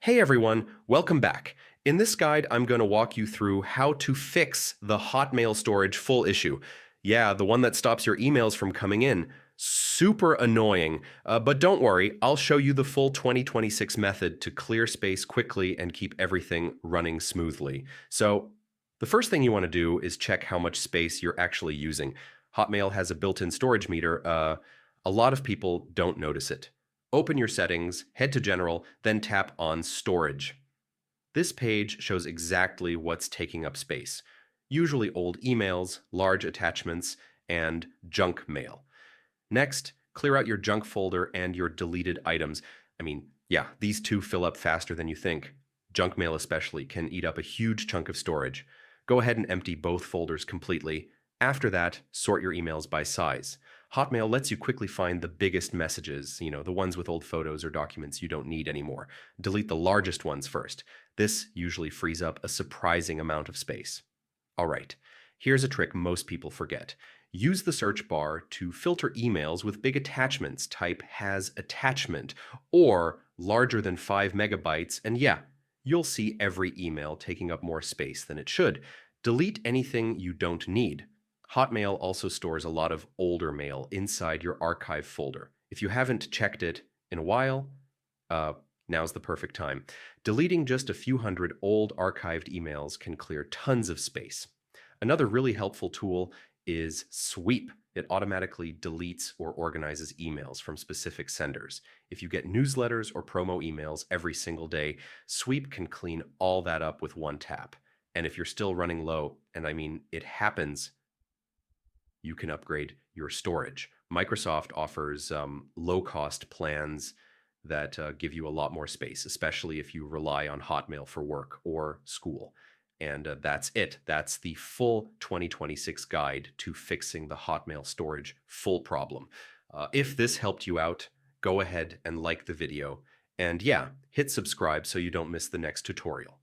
Hey everyone, welcome back. In this guide, I'm going to walk you through how to fix the Hotmail storage full issue. Yeah, the one that stops your emails from coming in. Super annoying, but don't worry, I'll show you the full 2026 method to clear space quickly and keep everything running smoothly. So, the first thing you want to do is check how much space you're actually using. Hotmail has a built-in storage meter. A lot of people don't notice it. Open your settings, head to General, then tap on Storage. This page shows exactly what's taking up space, usually old emails, large attachments, and junk mail. Next, clear out your junk folder and your deleted items. Yeah, these two fill up faster than you think. Junk mail especially can eat up a huge chunk of storage. Go ahead and empty both folders completely. After that, sort your emails by size. Hotmail lets you quickly find the biggest messages, the ones with old photos or documents you don't need anymore. Delete the largest ones first. This usually frees up a surprising amount of space. All right, here's a trick most people forget. Use the search bar to filter emails with big attachments. Type has attachment or larger than 5 megabytes, and yeah, you'll see every email taking up more space than it should. Delete anything you don't need. Hotmail also stores a lot of older mail inside your archive folder. If you haven't checked it in a while, now's the perfect time. Deleting just a few hundred old archived emails can clear tons of space. Another really helpful tool is Sweep. It automatically deletes or organizes emails from specific senders. If you get newsletters or promo emails every single day, Sweep can clean all that up with one tap. And if you're still running low, and it happens, you can upgrade your storage. Microsoft offers low-cost plans that give you a lot more space, especially if you rely on Hotmail for work or school. And that's it. That's the full 2026 guide to fixing the Hotmail storage full problem. If this helped you out, go ahead and like the video. And yeah, hit subscribe so you don't miss the next tutorial.